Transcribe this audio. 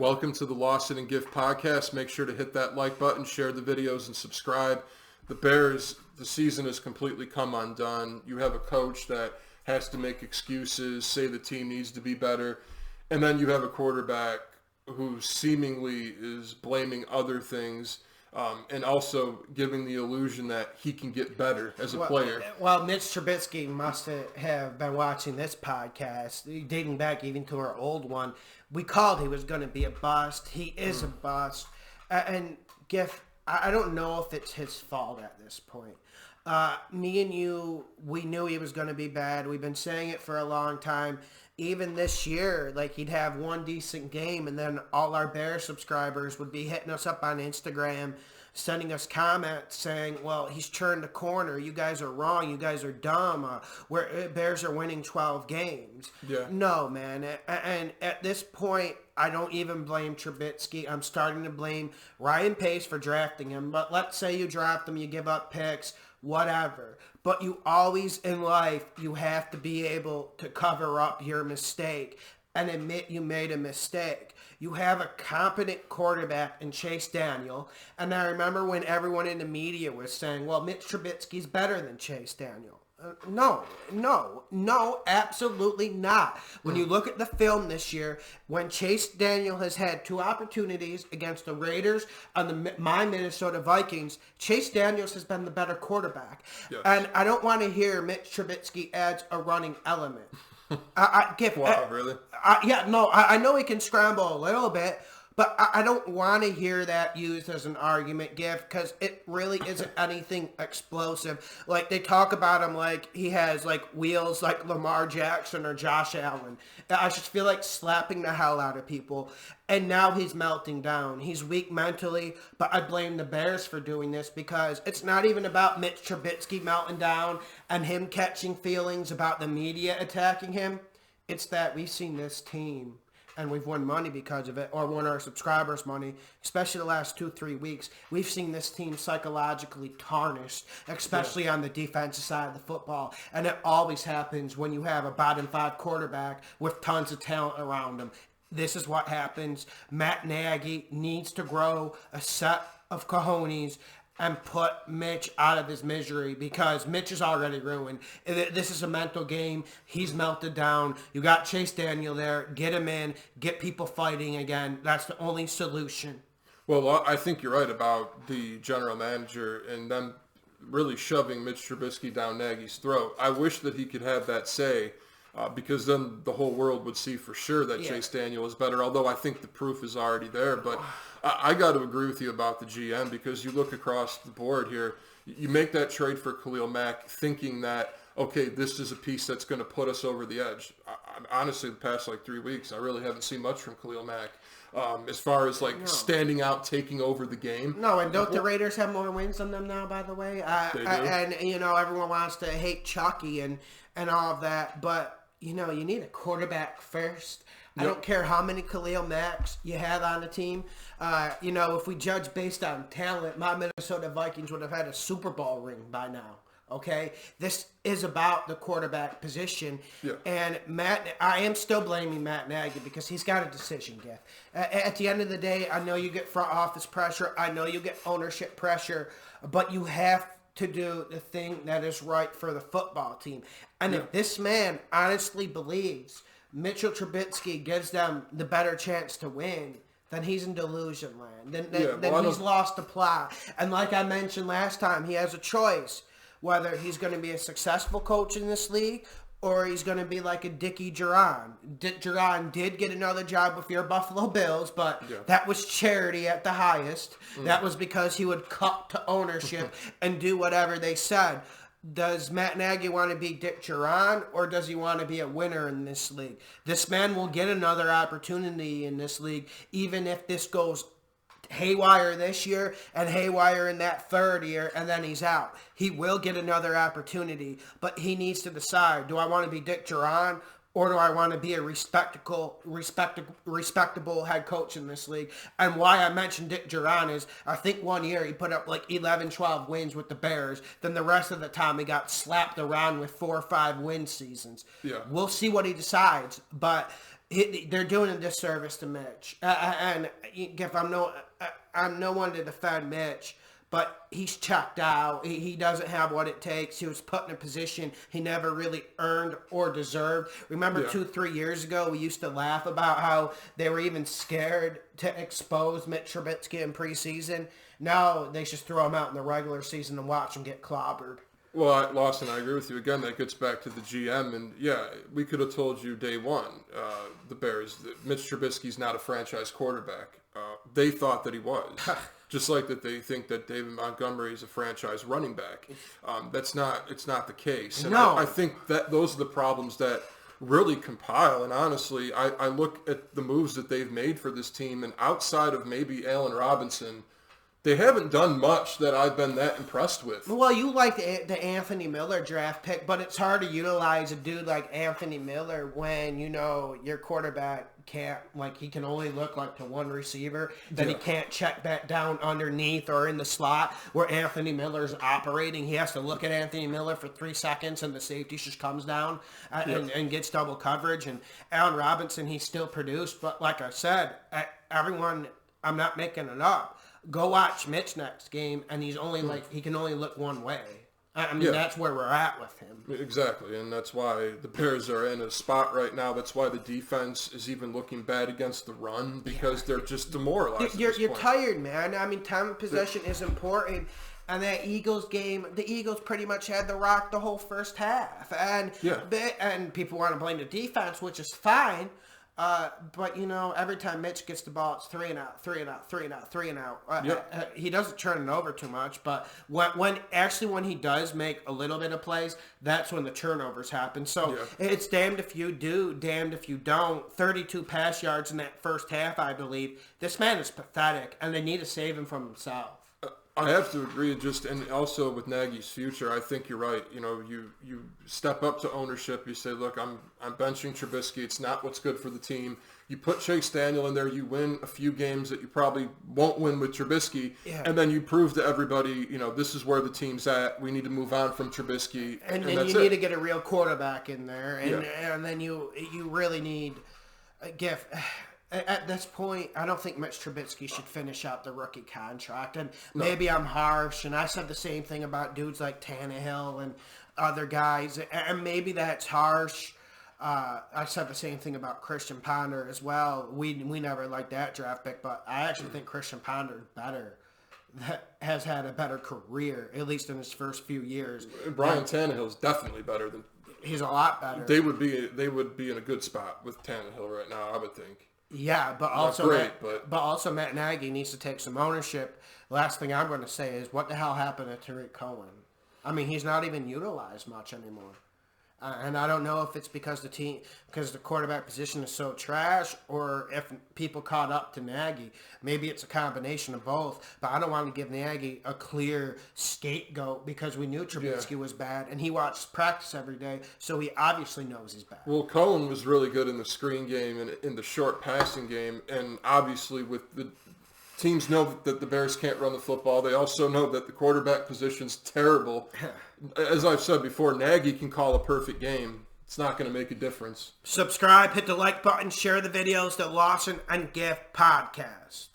Welcome to the Lawson and Gift podcast. Make sure to hit that like button, share the videos, and subscribe. The Bears, the season has completely come undone. You have a coach that has to make excuses, say the team needs to be better, and then you have a quarterback who seemingly is blaming other things and also giving the illusion that he can get better as a player. Well, Mitch Trubisky must have been watching this podcast, dating back even to our old one. We called he was going to be a bust. He is a bust. And Giff, I don't know if it's his fault at this point. Me and you, we knew he was going to be bad. We've been saying it for a long time. Even this year, like, he'd have one decent game, and then all our Bear subscribers would be hitting us up on Instagram, sending us comments saying, well, he's turned the corner. You guys are wrong. You guys are dumb. Bears are winning 12 games. Yeah. No, man. And at this point, I don't even blame Trubisky. I'm starting to blame Ryan Pace for drafting him. But let's say you draft him, you give up picks, whatever. But you always in life, you have to be able to cover up your mistake and admit you made a mistake. You have a competent quarterback in Chase Daniel. And I remember when everyone in the media was saying, well, Mitch Trubisky's better than Chase Daniel. No, absolutely not. When you look at the film this year, when Chase Daniel has had two opportunities against the Raiders and my Minnesota Vikings, Chase Daniels has been the better quarterback. Yes. And I don't want to hear Mitch Trubisky adds a running element. Really? I know he can scramble a little bit, but I don't want to hear that used as an argument, because it really isn't anything explosive. Like, they talk about him like he has, like, wheels like Lamar Jackson or Josh Allen. I just feel like slapping the hell out of people. And now he's melting down. He's weak mentally, but I blame the Bears for doing this because it's not even about Mitch Trubisky melting down and him catching feelings about the media attacking him. It's that we've seen this team, and we've won money because of it, or won our subscribers money, especially the last 2-3 weeks. We've seen this team psychologically tarnished, especially on the defensive side of the football. And it always happens when you have a bottom 5 quarterback with tons of talent around him. This is what happens. Matt Nagy needs to grow a set of cojones and put Mitch out of his misery, because Mitch is already ruined. This is a mental game. He's melted down. You got Chase Daniel there. Get him in. Get people fighting again. That's the only solution. Well, I think you're right about the general manager and them really shoving Mitch Trubisky down Nagy's throat. I wish that he could have that say, because then the whole world would see for sure that Chase Daniel is better, although I think the proof is already there. But I got to agree with you about the GM, because you look across the board here, you make that trade for Khalil Mack thinking that, okay, this is a piece that's going to put us over the edge. Honestly, the past 3 weeks, I really haven't seen much from Khalil Mack as far as standing out, taking over the game. No, and don't the Raiders have more wins than them now, by the way? They do. And, everyone wants to hate Chucky and all of that, but you need a quarterback first. I don't care how many Khalil Macks you have on the team. If we judge based on talent, my Minnesota Vikings would have had a Super Bowl ring by now. Okay? This is about the quarterback position. Yeah. And I am still blaming Matt Nagy because he's got a decision, Giff. At the end of the day, I know you get front office pressure. I know you get ownership pressure. But you have to do the thing that is right for the football team. And if this man honestly believes Mitchell Trubisky gives them the better chance to win, then he's in delusion land. Then he's lost the plot. And like I mentioned last time, he has a choice whether he's going to be a successful coach in this league or he's going to be like a Dickie Duran. Dick Duran did get another job with your Buffalo Bills, but that was charity at the highest. That was because he would cut to ownership and do whatever they said. Does Matt Nagy want to be Dick Duran, or does he want to be a winner in this league? This man will get another opportunity in this league, even if this goes haywire this year and haywire in that third year, and then he's out. He will get another opportunity, but he needs to decide, do I want to be Dick Duran, or do I want to be a respectable head coach in this league? And why I mentioned Dick Duran is, I think one year he put up 11, 12 wins with the Bears. Then the rest of the time he got slapped around with 4 or 5 win seasons. Yeah. We'll see what he decides, but they're doing a disservice to Mitch. And if I'm no one to defend Mitch, but he's checked out. He doesn't have what it takes. He was put in a position he never really earned or deserved. Remember 2-3 years ago, we used to laugh about how they were even scared to expose Mitch Trubisky in preseason. Now they just throw him out in the regular season and watch him get clobbered. Well, Lawson, I agree with you. Again, that gets back to the GM. And, yeah, we could have told you day one, the Bears, that Mitch Trubisky's not a franchise quarterback. They thought that he was. Just like that they think that David Montgomery is a franchise running back. It's not the case. And No. I think that those are the problems that really compile. And honestly, I look at the moves that they've made for this team, and outside of maybe Allen Robinson, they haven't done much that I've been that impressed with. Well, you like the Anthony Miller draft pick, but it's hard to utilize a dude like Anthony Miller when, your quarterback can't, he can only look to one receiver, that he can't check that down underneath or in the slot where Anthony Miller's operating. He has to look at Anthony Miller for 3 seconds and the safety just comes down and gets double coverage. And Allen Robinson, he still produced, but like I said, everyone, I'm not making it up. Go watch Mitch next game, and he's only he can only look one way. I mean, that's where we're at with him. Exactly, and that's why the Bears are in a spot right now. That's why the defense is even looking bad against the run, because they're just demoralized. You're tired, man. I mean, time of possession is important. And that Eagles game, the Eagles pretty much had the rock the whole first half. And people want to blame the defense, which is fine. But every time Mitch gets the ball, it's 3 and out, 3 and out, 3 and out, 3 and out. He doesn't turn it over too much, but when he does make a little bit of plays, that's when the turnovers happen. So it's damned if you do, damned if you don't. 32 pass yards in that first half, I believe. This man is pathetic, and they need to save him from himself. I have to agree, and also with Nagy's future, I think you're right. You step up to ownership. You say, look, I'm benching Trubisky. It's not what's good for the team. You put Chase Daniel in there. You win a few games that you probably won't win with Trubisky, and then you prove to everybody, this is where the team's at. We need to move on from Trubisky, and you need to get a real quarterback in there, and then you really need a gift. At this point, I don't think Mitch Trubisky should finish out the rookie contract. And maybe I'm harsh, and I said the same thing about dudes like Tannehill and other guys, and maybe that's harsh. I said the same thing about Christian Ponder as well. We never liked that draft pick, but I actually think Christian Ponder is better. That has had a better career, at least in his first few years. Brian Tannehill is definitely better than. He's a lot better. They would be in a good spot with Tannehill right now, I would think. Yeah, but also Matt Nagy needs to take some ownership. Last thing I'm going to say is, what the hell happened to Tariq Cohen? I mean, he's not even utilized much anymore. And I don't know if it's because the quarterback position is so trash, or if people caught up to Nagy. Maybe it's a combination of both. But I don't want to give Nagy a clear scapegoat, because we knew Trubisky was bad, and he watched practice every day, so he obviously knows he's bad. Well, Cohen was really good in the screen game and in the short passing game, and obviously with the teams know that the Bears can't run the football. They also know that the quarterback position's terrible. As I've said before, Nagy can call a perfect game. It's not going to make a difference. Subscribe, hit the like button, share the videos, the Lawson and Gift podcast.